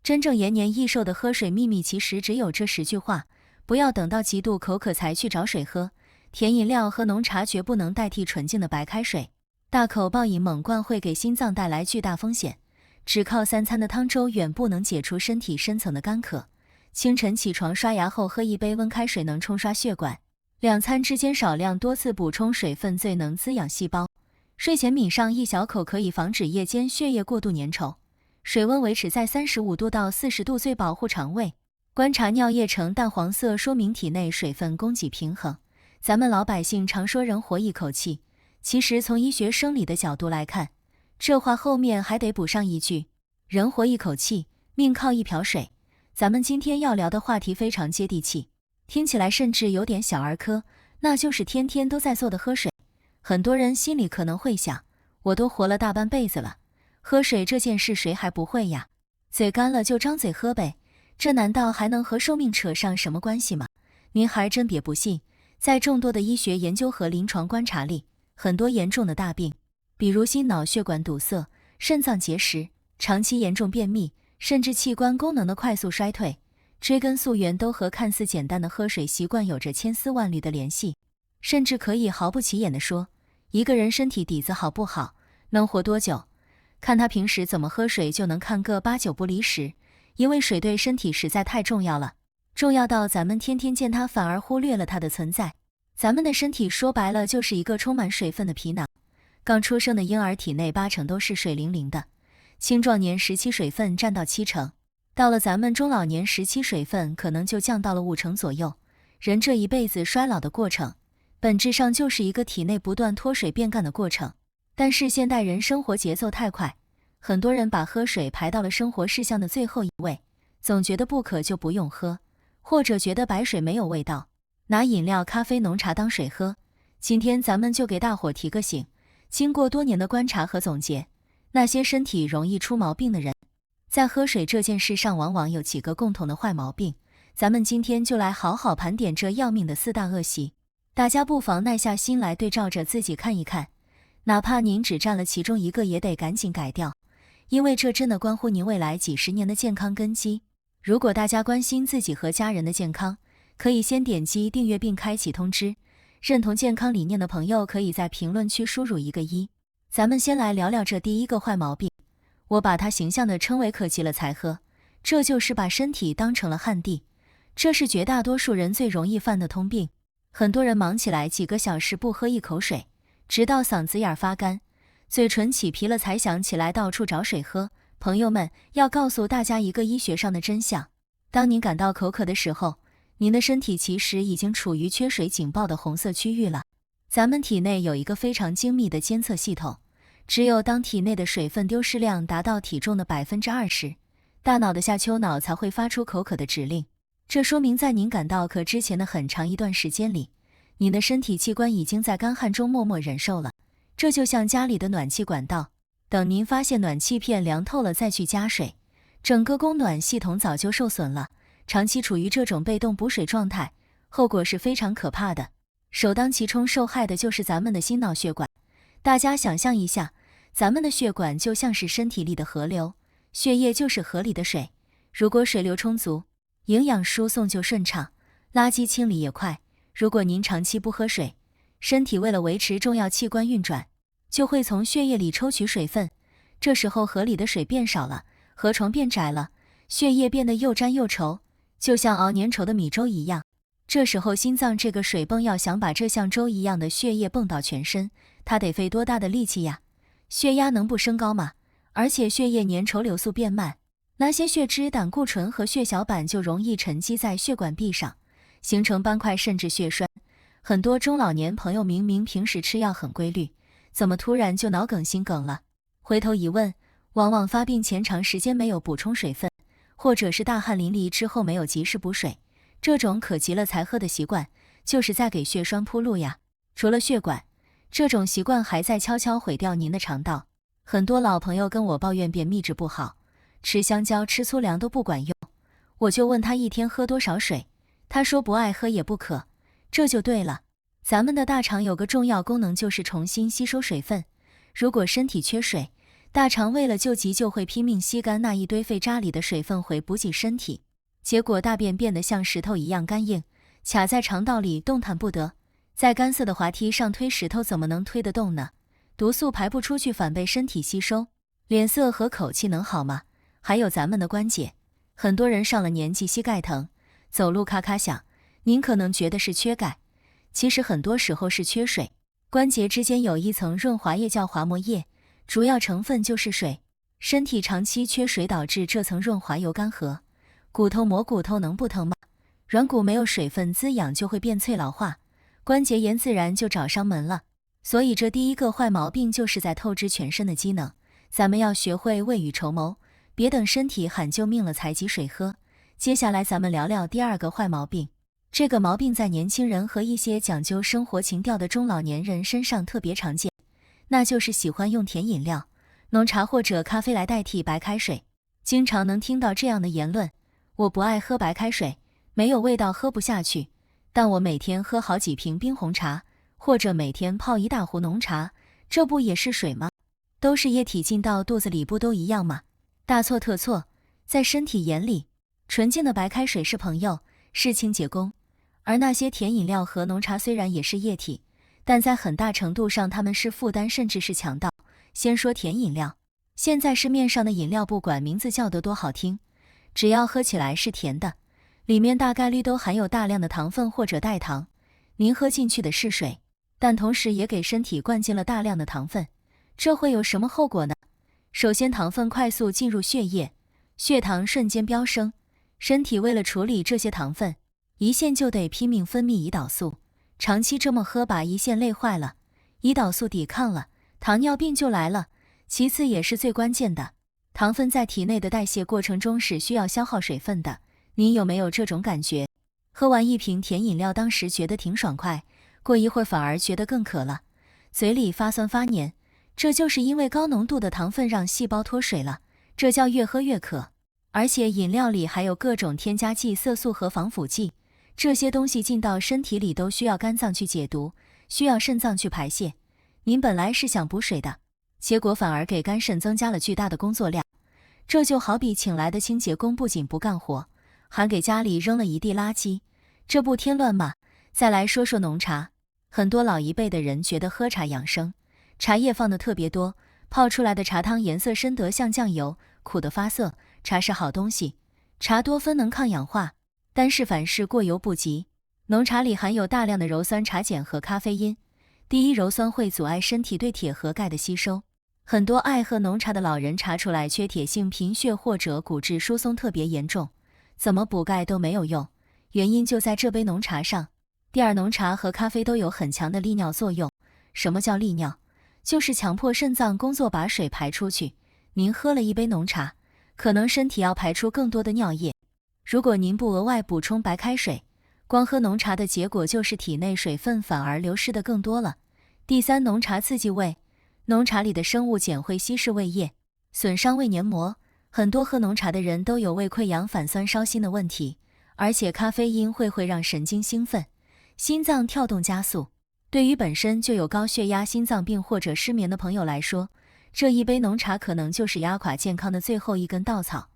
真正延年益寿的喝水秘密其实只有这10句话，不要等到极度口渴才去找水喝，甜饮料和浓茶绝不能代替纯净的白开水，大口暴饮猛灌会给心脏带来巨大风险，只靠3餐的汤粥远不能解除身体深层的干渴，清晨起床刷牙后喝一杯温开水能冲刷血管，2餐之间少量多次补充水分最能滋养细胞，睡前抿上1小口可以防止夜间血液过度粘稠，水温维持在35度到40度最保护肠胃。观察尿液呈淡黄色，说明体内水分供给平衡。咱们老百姓常说人活一口气，其实从医学生理的角度来看，这话后面还得补上一句，人活一口气，命靠一瓢水。咱们今天要聊的话题非常接地气，听起来甚至有点小儿科，那就是天天都在做的喝水。很多人心里可能会想，我都活了大半辈子了，喝水这件事谁还不会呀？嘴干了就张嘴喝呗，这难道还能和寿命扯上什么关系吗？您还真别不信，在众多的医学研究和临床观察里，很多严重的大病，比如心脑血管堵塞、肾脏结石、长期严重便秘，甚至器官功能的快速衰退，追根溯源都和看似简单的喝水习惯有着千丝万缕的联系。甚至可以毫不起眼地说，一个人身体底子好不好，能活多久，看他平时怎么喝水就能看个8、9不离10，因为水对身体实在太重要了，重要到咱们天天见它反而忽略了它的存在。咱们的身体说白了就是一个充满水分的皮囊，刚出生的婴儿体内80%都是水灵灵的，青壮年时期水分占到70%，到了咱们中老年时期水分可能就降到了50%左右。人这一辈子衰老的过程，本质上就是一个体内不断脱水变干的过程。但是现代人生活节奏太快，很多人把喝水排到了生活事项的最后一位，总觉得不渴就不用喝，或者觉得白水没有味道，拿饮料、咖啡、浓茶当水喝。今天咱们就给大伙提个醒，经过多年的观察和总结，那些身体容易出毛病的人，在喝水这件事上往往有几个共同的坏毛病，咱们今天就来好好盘点这要命的4大恶习，大家不妨耐下心来对照着自己看一看，哪怕您只占了其中一个也得赶紧改掉，因为这真的关乎您未来几十年的健康根基。如果大家关心自己和家人的健康，可以先点击订阅并开启通知，认同健康理念的朋友可以在评论区输入一个1。咱们先来聊聊这第一个坏毛病，我把它形象地称为渴极了才喝，这就是把身体当成了旱地，这是绝大多数人最容易犯的通病。很多人忙起来几个小时不喝一口水，直到嗓子眼发干，嘴唇起皮了才想起来到处找水喝。朋友们，要告诉大家一个医学上的真相，当您感到口渴的时候，您的身体其实已经处于缺水警报的红色区域了。咱们体内有一个非常精密的监测系统，只有当体内的水分丢失量达到体重的20%，大脑的下丘脑才会发出口渴的指令。这说明在您感到渴之前的很长一段时间里，你的身体器官已经在干旱中默默忍受了。这就像家里的暖气管道，等您发现暖气片凉透了再去加水，整个供暖系统早就受损了。长期处于这种被动补水状态，后果是非常可怕的。首当其冲受害的就是咱们的心脑血管。大家想象一下，咱们的血管就像是身体里的河流，血液就是河里的水，如果水流充足，营养输送就顺畅，垃圾清理也快。如果您长期不喝水，身体为了维持重要器官运转，就会从血液里抽取水分，这时候河里的水变少了，河床变窄了，血液变得又粘又稠，就像熬粘稠的米粥一样。这时候心脏这个水泵要想把这像粥一样的血液泵到全身，它得费多大的力气呀？血压能不升高吗？而且血液粘稠流速变慢，那些血脂、胆固醇和血小板就容易沉积在血管壁上，形成斑块甚至血栓。很多中老年朋友明明平时吃药很规律，怎么突然就脑梗心梗了？回头一问，往往发病前长时间没有补充水分，或者是大汗淋漓之后没有及时补水，这种渴极了才喝的习惯，就是在给血栓铺路呀。除了血管，这种习惯还在悄悄毁掉您的肠道。很多老朋友跟我抱怨便秘质不好，吃香蕉吃粗粮都不管用，我就问他一天喝多少水，他说不爱喝也不渴，这就对了。咱们的大肠有个重要功能就是重新吸收水分，如果身体缺水，大肠为了救急就会拼命吸干那一堆废渣里的水分回补给身体，结果大便变得像石头一样干硬，卡在肠道里动弹不得。在干涩的滑梯上推石头怎么能推得动呢？毒素排不出去反被身体吸收，脸色和口气能好吗？还有咱们的关节，很多人上了年纪膝盖疼，走路咔咔响，您可能觉得是缺钙，其实很多时候是缺水。关节之间有一层润滑液叫滑膜液，主要成分就是水。身体长期缺水导致这层润滑油干涸，骨头磨骨头能不疼吗？软骨没有水分滋养就会变脆老化，关节炎自然就找上门了。所以这第一个坏毛病就是在透支全身的机能，咱们要学会未雨绸缪，别等身体喊救命了才挤水喝。接下来咱们聊聊第二个坏毛病，这个毛病在年轻人和一些讲究生活情调的中老年人身上特别常见，那就是喜欢用甜饮料、浓茶或者咖啡来代替白开水。经常能听到这样的言论，我不爱喝白开水，没有味道喝不下去，但我每天喝好几瓶冰红茶，或者每天泡一大壶浓茶，这不也是水吗？都是液体进到肚子里，不都一样吗？大错特错，在身体眼里，纯净的白开水是朋友，是清洁工，而那些甜饮料和浓茶虽然也是液体，但在很大程度上它们是负担甚至是强盗。先说甜饮料，现在市面上的饮料不管名字叫得多好听，只要喝起来是甜的，里面大概率都含有大量的糖分或者代糖。您喝进去的是水，但同时也给身体灌进了大量的糖分，这会有什么后果呢？首先，糖分快速进入血液，血糖瞬间飙升，身体为了处理这些糖分，胰腺就得拼命分泌胰岛素，长期这么喝把胰腺累坏了，胰岛素抵抗了，糖尿病就来了。其次也是最关键的，糖分在体内的代谢过程中是需要消耗水分的，您有没有这种感觉？喝完一瓶甜饮料，当时觉得挺爽快，过一会儿反而觉得更渴了，嘴里发酸发黏，这就是因为高浓度的糖分让细胞脱水了，这叫越喝越渴。而且饮料里还有各种添加剂、色素和防腐剂，这些东西进到身体里都需要肝脏去解毒，需要肾脏去排泄。您本来是想补水的，结果反而给肝肾增加了巨大的工作量。这就好比请来的清洁工不仅不干活，还给家里扔了一地垃圾，这不添乱吗？再来说说浓茶，很多老一辈的人觉得喝茶养生，茶叶放的特别多，泡出来的茶汤颜色深得像酱油，苦得发涩。茶是好东西，茶多酚能抗氧化，但是凡事过犹不及。浓茶里含有大量的鞣酸茶碱和咖啡因，第一，鞣酸会阻碍身体对铁和钙的吸收，很多爱喝浓茶的老人查出来缺铁性贫血或者骨质疏松特别严重，怎么补钙都没有用，原因就在这杯浓茶上。第二，浓茶和咖啡都有很强的利尿作用。什么叫利尿？就是强迫肾脏工作把水排出去。您喝了一杯浓茶，可能身体要排出更多的尿液，如果您不额外补充白开水，光喝浓茶的结果就是体内水分反而流失的更多了。第三，浓茶刺激胃，浓茶里的生物碱会稀释胃液，损伤胃黏膜，很多喝浓茶的人都有胃溃疡、反酸、烧心的问题。而且咖啡因会让神经兴奋，心脏跳动加速，对于本身就有高血压、心脏病或者失眠的朋友来说，这一杯浓茶可能就是压垮健康的最后一根稻草。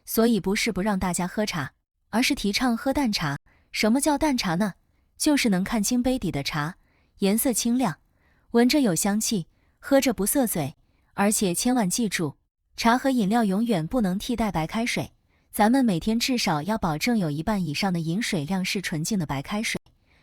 所以不是不让大家喝茶，而是提倡喝淡茶。什么叫淡茶呢？就是能看清杯底的茶，颜色清亮，闻着有香气，喝着不涩嘴。而且千万记住，茶和饮料永远不能替代白开水，咱们每天至少要保证有一半以上的饮水量是纯净的白开水。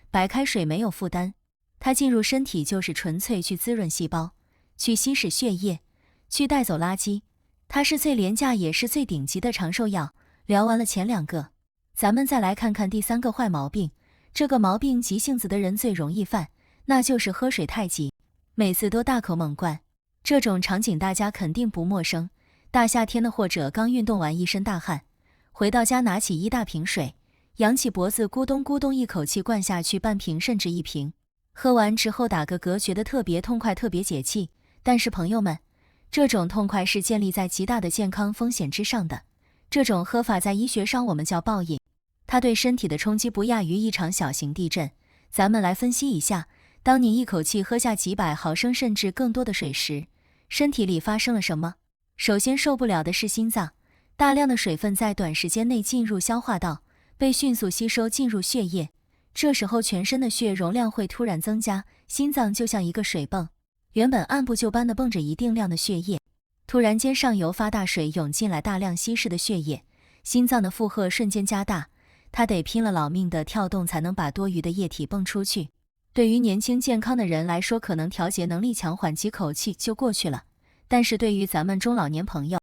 白开水没有负担，它进入身体就是纯粹去滋润细胞，去稀释血液，去带走垃圾，它是最廉价也是最顶级的长寿药。聊完了前两个，咱们再来看看第三个坏毛病。这个毛病急性子的人最容易犯，那就是喝水太急，每次都大口猛灌。这种场景大家肯定不陌生，大夏天的或者刚运动完一身大汗，回到家拿起一大瓶水，扬起脖子咕咚咕咚一口气灌下去半瓶甚至一瓶，喝完之后打个嗝，觉得特别痛快，特别解气。但是朋友们，这种痛快是建立在极大的健康风险之上的，这种喝法在医学上我们叫暴饮，它对身体的冲击不亚于一场小型地震。咱们来分析一下，当你一口气喝下几百毫升甚至更多的水时，身体里发生了什么？首先受不了的是心脏，大量的水分在短时间内进入消化道，被迅速吸收进入血液，这时候全身的血容量会突然增加，心脏就像一个水泵，原本按部就班地泵着一定量的血液，突然间上游发大水涌进来大量稀释的血液，心脏的负荷瞬间加大，它得拼了老命的跳动才能把多余的液体泵出去。对于年轻健康的人来说，可能调节能力强，缓几口气就过去了，但是对于咱们中老年朋友，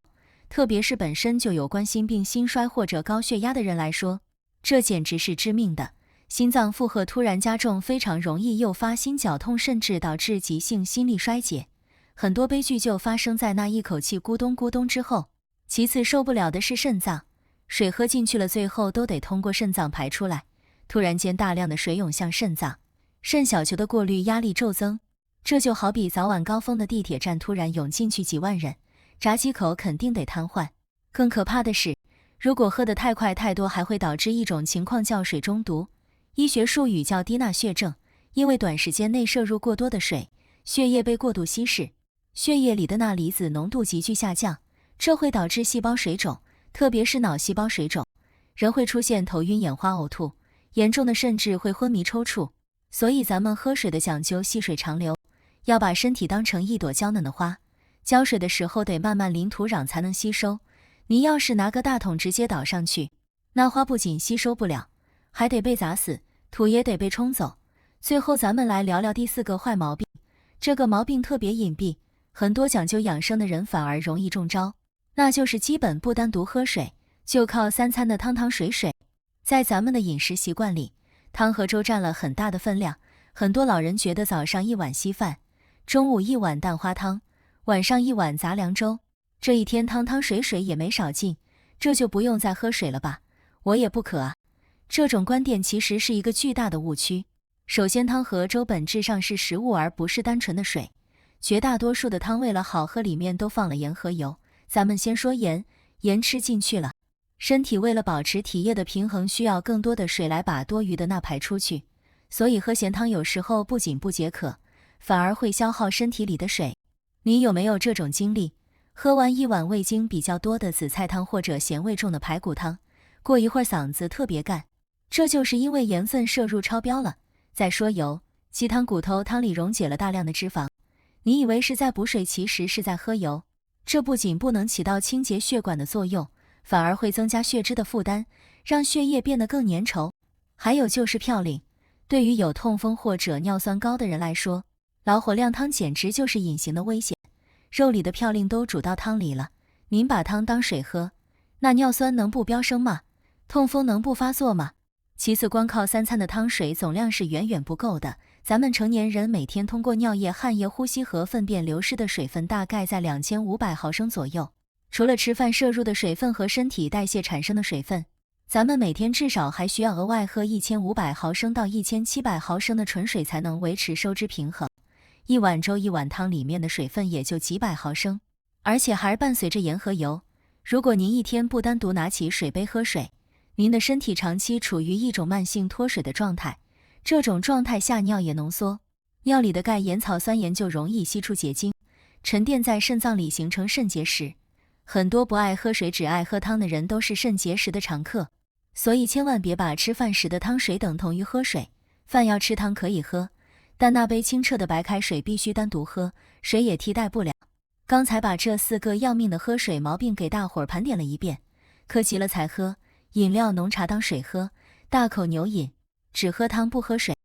特别是本身就有冠心病、心衰或者高血压的人来说，这简直是致命的。心脏负荷突然加重，非常容易诱发心绞痛，甚至导致急性心力衰竭。很多悲剧就发生在那一口气咕咚咕咚之后。其次受不了的是肾脏，水喝进去了，最后都得通过肾脏排出来，突然间大量的水涌向肾脏，肾小球的过滤压力骤增，这就好比早晚高峰的地铁站突然涌进去几万人，闸几口肯定得瘫痪。更可怕的是，如果喝得太快太多，还会导致一种情况叫水中毒，医学术语叫低钠血症。因为短时间内摄入过多的水，血液被过度稀释，血液里的钠离子浓度急剧下降，这会导致细胞水肿，特别是脑细胞水肿，人会出现头晕眼花、呕吐，严重的甚至会昏迷抽搐。所以咱们喝水的讲究细水长流，要把身体当成一朵娇嫩的花，浇水的时候得慢慢淋土壤才能吸收。你要是拿个大桶直接倒上去，那花不仅吸收不了，还得被砸死，土也得被冲走。最后咱们来聊聊第4个坏毛病，这个毛病特别隐蔽，很多讲究养生的人反而容易中招，那就是基本不单独喝水，就靠3餐的汤水水。在咱们的饮食习惯里，汤和粥占了很大的分量，很多老人觉得早上1碗稀饭，中午1碗蛋花汤，晚上1碗杂粮粥，这一天汤水水也没少进，这就不用再喝水了吧？我也不渴啊。这种观点其实是一个巨大的误区。首先，汤和粥本质上是食物，而不是单纯的水。绝大多数的汤为了好喝，里面都放了盐和油。咱们先说盐，盐吃进去了，身体为了保持体液的平衡，需要更多的水来把多余的钠排出去，所以喝咸汤有时候不仅不解渴，反而会消耗身体里的水。你有没有这种经历？喝完1碗味精比较多的紫菜汤或者咸味重的排骨汤，过一会儿嗓子特别干，这就是因为盐分摄入超标了。再说油，鸡汤、骨头汤里溶解了大量的脂肪，你以为是在补水，其实是在喝油。这不仅不能起到清洁血管的作用，反而会增加血脂的负担，让血液变得更粘稠。还有就是嘌呤，对于有痛风或者尿酸高的人来说，老火靓汤简直就是隐形的危险。肉里的嘌呤都煮到汤里了，您把汤当水喝，那尿酸能不飙升吗？痛风能不发作吗？其次，光靠3餐的汤水总量是远远不够的。咱们成年人每天通过尿液、汗液、呼吸和粪便流失的水分大概在2500毫升左右。除了吃饭摄入的水分和身体代谢产生的水分，咱们每天至少还需要额外喝1500毫升到1700毫升的纯水才能维持收支平衡。1碗粥、1碗汤里面的水分也就几百毫升，而且还伴随着盐和油。如果您一天不单独拿起水杯喝水，您的身体长期处于一种慢性脱水的状态，这种状态下尿液浓缩，尿里的钙、盐、草酸盐就容易析出结晶，沉淀在肾脏里形成肾结石。很多不爱喝水只爱喝汤的人都是肾结石的常客，所以千万别把吃饭时的汤水等同于喝水。饭要吃，汤可以喝，但那杯清澈的白开水必须单独喝，水也替代不了。刚才把这4个要命的喝水毛病给大伙儿盘点了一遍，渴急了才喝，饮料浓茶当水喝，大口牛饮，只喝汤不喝水。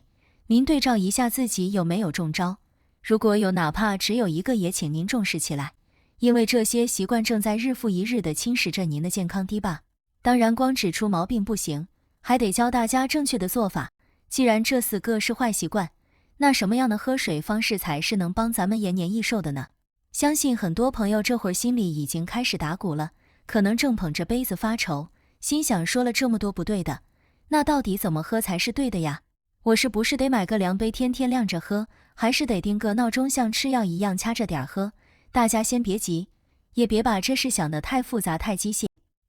您对照一下自己有没有中招？如果有，哪怕只有1个，也请您重视起来，因为这些习惯正在日复一日地侵蚀着您的健康堤坝。当然，光指出毛病不行，还得教大家正确的做法。既然这4个是坏习惯，那什么样的喝水方式才是能帮咱们延年益寿的呢？相信很多朋友这会儿心里已经开始打鼓了，可能正捧着杯子发愁，心想说了这么多不对的，那到底怎么喝才是对的呀？我是不是得买个量杯天天晾着喝，还是得定个闹钟像吃药一样掐着点喝？大家先别急，也别把这事想得太复杂太机械。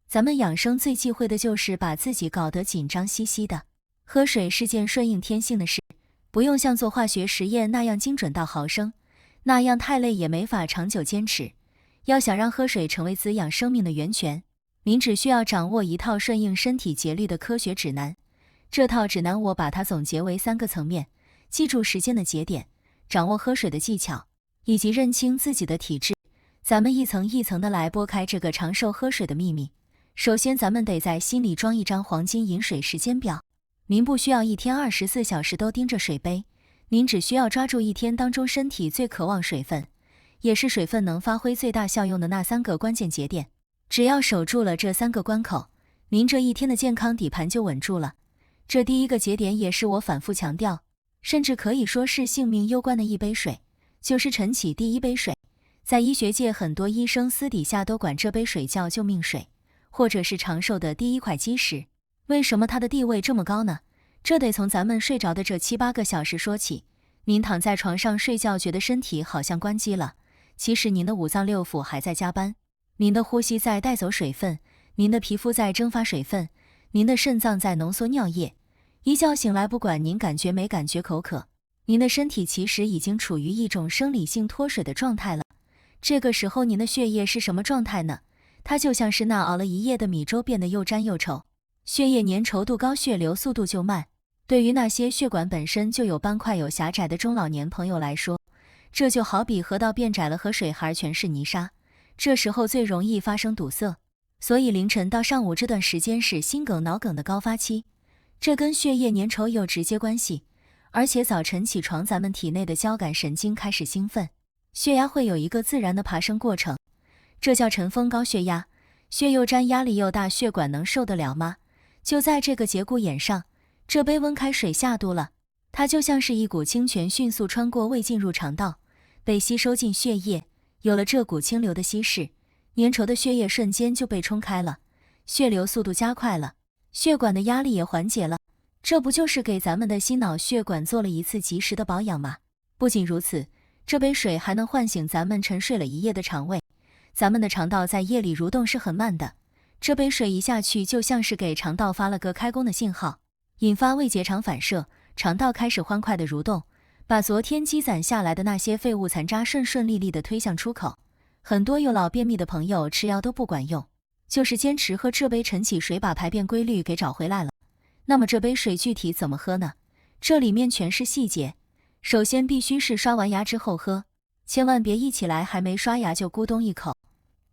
咱们养生最忌讳的就是把自己搞得紧张兮兮的。喝水是件顺应天性的事，不用像做化学实验那样精准到毫升，那样太累也没法长久坚持。要想让喝水成为滋养生命的源泉，您只需要掌握一套顺应身体节律的科学指南。这套指南我把它总结为3个层面：记住时间的节点，掌握喝水的技巧，以及认清自己的体质。咱们一层一层的来剥开这个长寿喝水的秘密。首先，咱们得在心里装一张黄金饮水时间表。您不需要一天24小时都盯着水杯，您只需要抓住一天当中身体最渴望水分，也是水分能发挥最大效用的那3个关键节点。只要守住了这3个关口，您这一天的健康底盘就稳住了。这第一个节点也是我反复强调，甚至可以说是性命攸关的一杯水，就是晨起第一杯水。在医学界，很多医生私底下都管这杯水叫救命水，或者是长寿的第一块基石。为什么它的地位这么高呢？这得从咱们睡着的这7、8个小时说起。您躺在床上睡觉，觉得身体好像关机了，其实您的5脏6腑还在加班，您的呼吸在带走水分，您的皮肤在蒸发水分，您的肾脏在浓缩尿液。一觉醒来，不管您感觉没感觉口渴，您的身体其实已经处于一种生理性脱水的状态了。这个时候您的血液是什么状态呢？它就像是那熬了一夜的米粥变得又粘又稠，血液粘稠度高，血流速度就慢。对于那些血管本身就有斑块有狭窄的中老年朋友来说，这就好比河道变窄了，河水还全是泥沙，这时候最容易发生堵塞。所以凌晨到上午这段时间是心梗脑梗的高发期，这跟血液粘稠有直接关系。而且早晨起床，咱们体内的交感神经开始兴奋，血压会有一个自然的爬升过程，这叫晨风高血压。血又粘，压力又大，血管能受得了吗？就在这个节骨眼上，这杯温开水下肚了，它就像是一股清泉，迅速穿过胃进入肠道，被吸收进血液。有了这股清流的稀释，粘稠的血液瞬间就被冲开了，血流速度加快了，血管的压力也缓解了。这不就是给咱们的心脑血管做了一次及时的保养吗？不仅如此，这杯水还能唤醒咱们沉睡了一夜的肠胃。咱们的肠道在夜里蠕动是很慢的，这杯水一下去，就像是给肠道发了个开工的信号，引发胃结肠反射，肠道开始欢快的蠕动，把昨天积攒下来的那些废物残渣顺利地推向出口。很多有老便秘的朋友吃药都不管用，就是坚持喝这杯晨起水，把排便规律给找回来了。那么这杯水具体怎么喝呢？这里面全是细节。首先必须是刷完牙之后喝，千万别一起来还没刷牙就咕咚一口，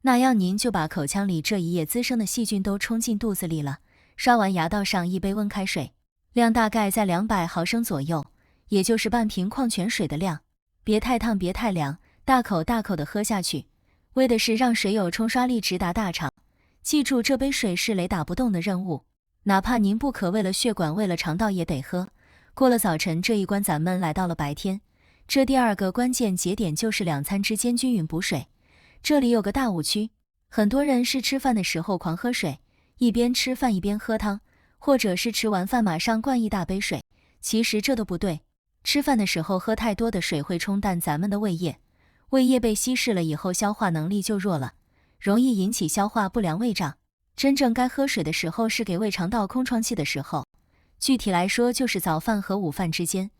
那样您就把口腔里这一夜滋生的细菌都冲进肚子里了。刷完牙倒上一杯温开水，量大概在200毫升左右，也就是半瓶矿泉水的量，别太烫别太凉，大口大口的喝下去，为的是让水有冲刷力直达大肠。记住，这杯水是雷打不动的任务，哪怕您不渴，为了血管为了肠道也得喝。过了早晨这一关，咱们来到了白天。这第2个关键节点就是2餐之间均匀补水。这里有个大误区，很多人是吃饭的时候狂喝水，一边吃饭一边喝汤，或者是吃完饭马上灌一大杯水，其实这都不对。吃饭的时候喝太多的水会冲淡咱们的胃液，胃液被稀释了以后消化能力就弱了，容易引起消化不良、胃胀。真正该喝水的时候是给胃肠道空窗期的时候，具体来说就是早饭和午饭之间，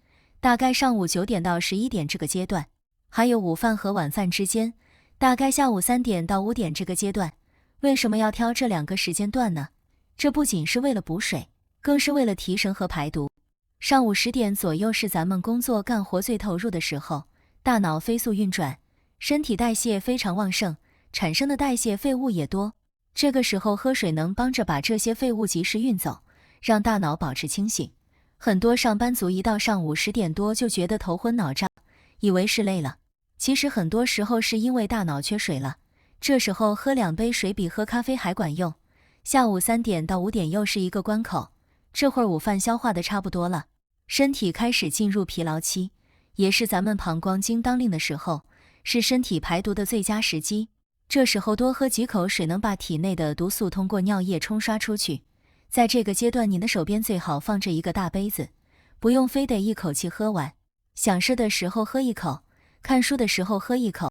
大概上午9点到11点这个阶段，还有午饭和晚饭之间，大概下午3点到5点这个阶段。为什么要挑这2个时间段呢？这不仅是为了补水，更是为了提神和排毒。上午10点左右是咱们工作干活最投入的时候，大脑飞速运转，身体代谢非常旺盛，产生的代谢废物也多。这个时候喝水能帮着把这些废物及时运走，让大脑保持清醒。很多上班族一到上午10点多就觉得头昏脑胀，以为是累了，其实很多时候是因为大脑缺水了。这时候喝2杯水比喝咖啡还管用。下午3点到5点又是一个关口，这会儿午饭消化的差不多了，身体开始进入疲劳期，也是咱们膀胱经当令的时候，是身体排毒的最佳时机。这时候多喝几口水能把体内的毒素通过尿液冲刷出去。在这个阶段，你的手边最好放着一个大杯子，不用非得一口气喝完，想吃的时候喝一口，看书的时候喝一口，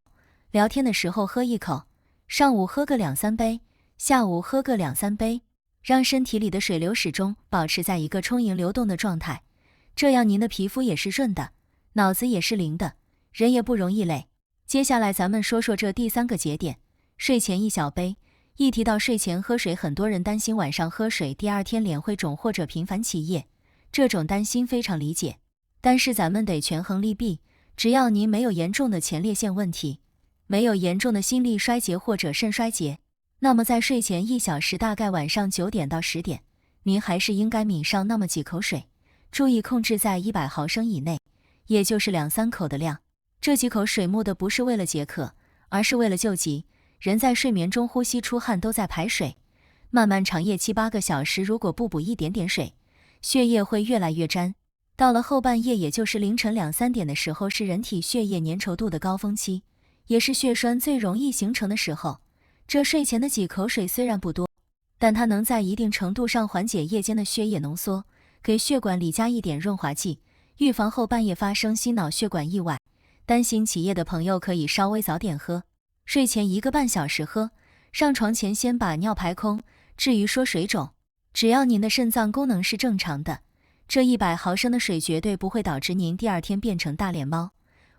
聊天的时候喝一口，上午喝个2、3杯，下午喝个2、3杯，让身体里的水流始终保持在一个充盈流动的状态，这样您的皮肤也是润的，脑子也是灵的，人也不容易累。接下来咱们说说这第3个节点，睡前1小杯。一提到睡前喝水，很多人担心晚上喝水第二天脸会肿或者频繁起夜，这种担心非常理解。但是咱们得权衡利弊，只要您没有严重的前列腺问题，没有严重的心力衰竭或者肾衰竭，那么在睡前1小时，大概晚上9点到10点，您还是应该抿上那么几口水，注意控制在100毫升以内，也就是2-3口的量。这几口水目的不是为了解渴，而是为了救急。人在睡眠中呼吸出汗都在排水，漫漫长夜7-8个小时，如果不补一点点水，血液会越来越粘。到了后半夜，也就是凌晨2-3点的时候，是人体血液粘稠度的高峰期，也是血栓最容易形成的时候。这睡前的几口水虽然不多，但它能在一定程度上缓解夜间的血液浓缩，给血管里加一点润滑剂，预防后半夜发生心脑血管意外。担心起夜的朋友可以稍微早点喝，睡前1个半小时喝，上床前先把尿排空。至于说水肿，只要您的肾脏功能是正常的，这100毫升的水绝对不会导致您第二天变成大脸猫。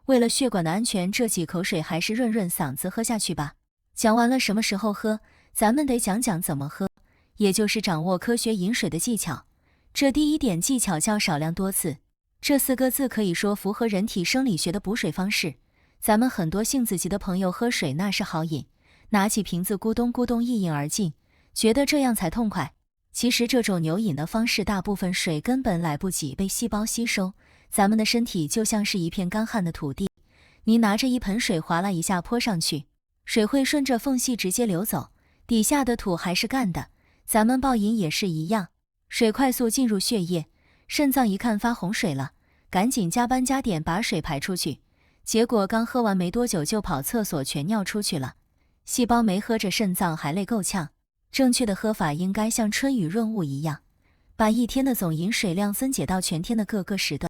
为了血管的安全，这几口水还是润润嗓子喝下去吧。讲完了什么时候喝，咱们得讲讲怎么喝，也就是掌握科学饮水的技巧。这第1点技巧叫少量多次，这4个字可以说符合人体生理学的补水方式。咱们很多性子急的朋友喝水那是好饮，拿起瓶子咕咚咕咚一饮而尽，觉得这样才痛快。其实这种牛饮的方式，大部分水根本来不及被细胞吸收，咱们的身体就像是一片干旱的土地，你拿着一盆水哗啦一下泼上去，水会顺着缝隙直接流走，底下的土还是干的。咱们暴饮也是一样，水快速进入血液，肾脏一看发洪水了，赶紧加班加点把水排出去，结果刚喝完没多久就跑厕所全尿出去了，细胞没喝着，肾脏还累够呛。正确的喝法应该像春雨润物一样，把一天的总饮水量分解到全天的各个时段，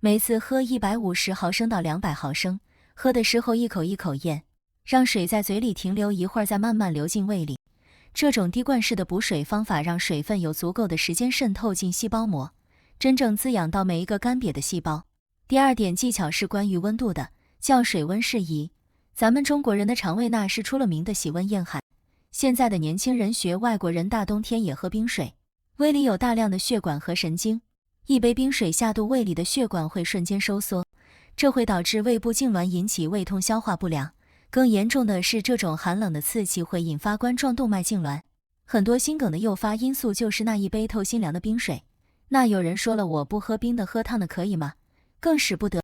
每次喝150毫升到200毫升，喝的时候一口一口咽，让水在嘴里停留一会儿，再慢慢流进胃里。这种滴灌式的补水方法让水分有足够的时间渗透进细胞膜，真正滋养到每一个干瘪的细胞。第2点技巧是关于温度的，叫水温适宜。咱们中国人的肠胃那是出了名的喜温厌寒，现在的年轻人学外国人，大冬天也喝冰水，胃里有大量的血管和神经，一杯冰水下肚，胃里的血管会瞬间收缩，这会导致胃部痉挛，引起胃痛消化不良。更严重的是，这种寒冷的刺激会引发冠状动脉痉挛，很多心梗的诱发因素就是那一杯透心凉的冰水。那有人说了，我不喝冰的喝烫的可以吗？更使不得，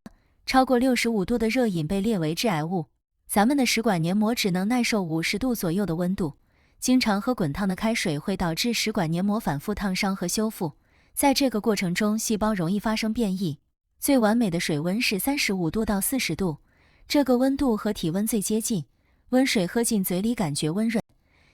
超过65度的热饮被列为致癌物。咱们的食管黏膜只能耐受50度左右的温度，经常喝滚烫的开水会导致食管黏膜反复烫伤和修复，在这个过程中细胞容易发生变异。最完美的水温是35度到40度，这个温度和体温最接近，温水喝进嘴里感觉温润，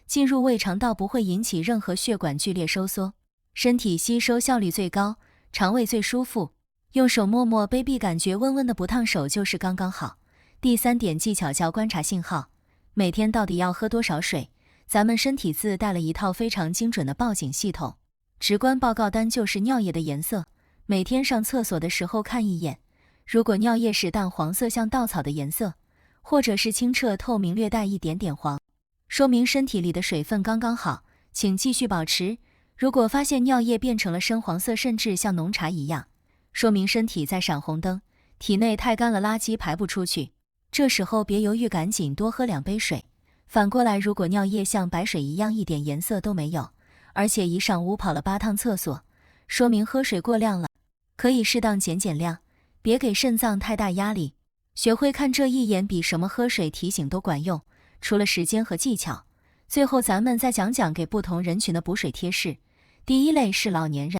进入胃肠道不会引起任何血管剧烈收缩，身体吸收效率最高，肠胃最舒服，用手摸摸杯壁，感觉温温的不烫手就是刚刚好。第3点技巧叫观察信号，每天到底要喝多少水？咱们身体自带了一套非常精准的报警系统，直观报告单就是尿液的颜色，每天上厕所的时候看一眼，如果尿液是淡黄色像稻草的颜色，或者是清澈透明略带一点点黄，说明身体里的水分刚刚好，请继续保持。如果发现尿液变成了深黄色，甚至像浓茶一样，说明身体在闪红灯，体内太干了，垃圾排不出去，这时候别犹豫，赶紧多喝2杯水。反过来，如果尿液像白水一样一点颜色都没有，而且一上午跑了8趟厕所，说明喝水过量了，可以适当减量，别给肾脏太大压力。学会看这一眼比什么喝水提醒都管用，除了时间和技巧。最后咱们再讲讲给不同人群的补水贴士。第1类是老年人，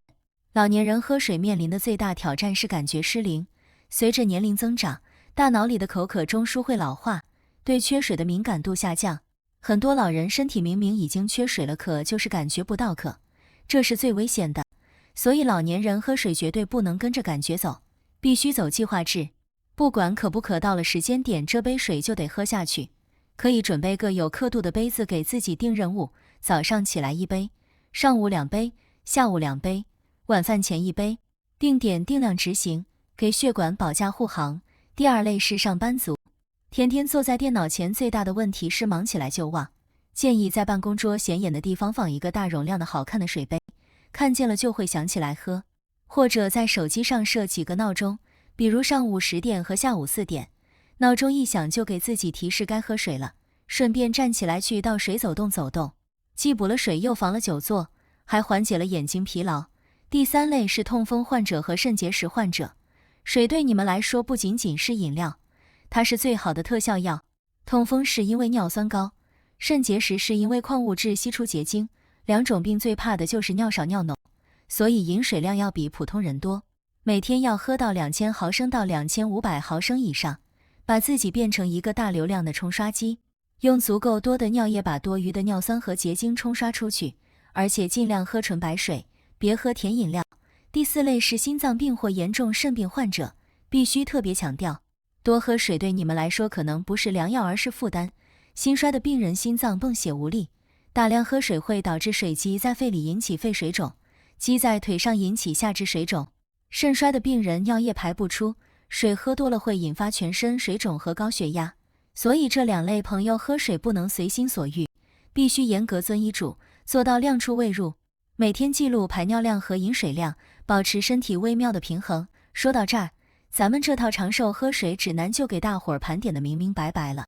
老年人喝水面临的最大挑战是感觉失灵。随着年龄增长，大脑里的口渴中枢会老化，对缺水的敏感度下降，很多老人身体明明已经缺水了，渴就是感觉不到渴，这是最危险的。所以老年人喝水绝对不能跟着感觉走，必须走计划制，不管渴不渴，到了时间点这杯水就得喝下去。可以准备个有刻度的杯子，给自己定任务，早上起来1杯，上午2杯，下午2杯，晚饭前1杯，定点定量执行，给血管保驾护航。第2类是上班族，天天坐在电脑前，最大的问题是忙起来就忘。建议在办公桌显眼的地方放一个大容量的好看的水杯，看见了就会想起来喝。或者在手机上设几个闹钟，比如上午10点和下午4点，闹钟一响就给自己提示该喝水了，顺便站起来去倒水走动走动，既补了水又防了久坐，还缓解了眼睛疲劳。第3类是痛风患者和肾结石患者，水对你们来说不仅仅是饮料，它是最好的特效药。痛风是因为尿酸高，肾结石是因为矿物质析出结晶，两种病最怕的就是尿少尿浓，所以饮水量要比普通人多，每天要喝到2000毫升到2500毫升以上，把自己变成一个大流量的冲刷机，用足够多的尿液把多余的尿酸和结晶冲刷出去，而且尽量喝纯白水，别喝甜饮料。第4类是心脏病或严重肾病患者，必须特别强调，多喝水对你们来说可能不是良药而是负担。心衰的病人心脏泵血无力，大量喝水会导致水积在肺里引起肺水肿，积在腿上引起下肢水肿。肾衰的病人尿液排不出，水喝多了会引发全身水肿和高血压。所以这2类朋友喝水不能随心所欲，必须严格遵医嘱，做到量出未入。每天记录排尿量和饮水量，保持身体微妙的平衡。说到这儿，咱们这套长寿喝水指南就给大伙儿盘点的明明白白了。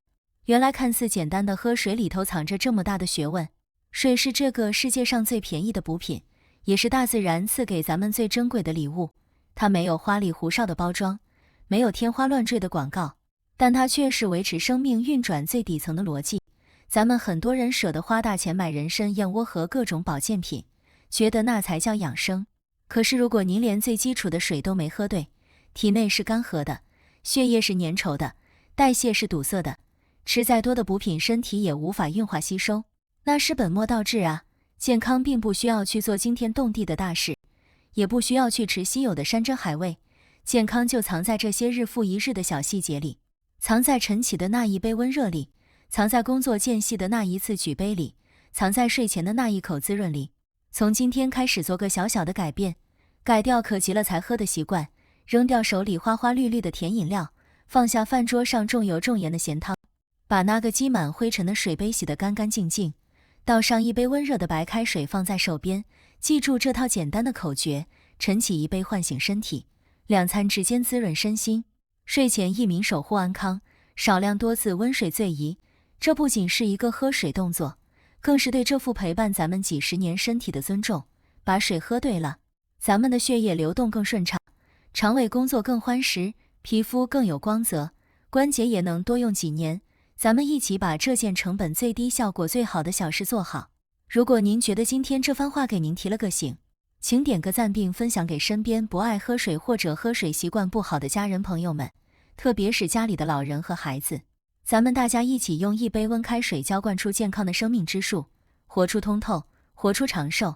原来看似简单的喝水里头藏着这么大的学问。水是这个世界上最便宜的补品，也是大自然赐给咱们最珍贵的礼物。它没有花里胡哨的包装，没有天花乱坠的广告，但它却是维持生命运转最底层的逻辑。咱们很多人舍得花大钱买人参、燕窝和各种保健品，觉得那才叫养生。可是如果您连最基础的水都没喝对，体内是干涸的，血液是粘稠的，代谢是堵塞的，吃再多的补品身体也无法运化吸收，那是本末倒置啊。健康并不需要去做惊天动地的大事，也不需要去吃稀有的山珍海味，健康就藏在这些日复一日的小细节里，藏在晨起的那一杯温热里，藏在工作间隙的那一次举杯里，藏在睡前的那一口滋润里。从今天开始做个小小的改变，改掉可急了才喝的习惯，扔掉手里花花绿绿的甜饮料，放下饭桌上重油重盐的咸汤，把那个积满灰尘的水杯洗得干干净净，倒上一杯温热的白开水放在手边，记住这套简单的口诀：晨起一杯唤醒身体，2餐之间滋润身心，睡前1抿守护安康，少量多次温水最宜。这不仅是一个喝水动作，更是对这副陪伴咱们几十年身体的尊重。把水喝对了，咱们的血液流动更顺畅，肠胃工作更欢实，皮肤更有光泽，关节也能多用几年。咱们一起把这件成本最低、效果最好的小事做好。如果您觉得今天这番话给您提了个醒，请点个赞并分享给身边不爱喝水或者喝水习惯不好的家人朋友们，特别是家里的老人和孩子。咱们大家一起用一杯温开水浇灌出健康的生命之树，活出通透，活出长寿。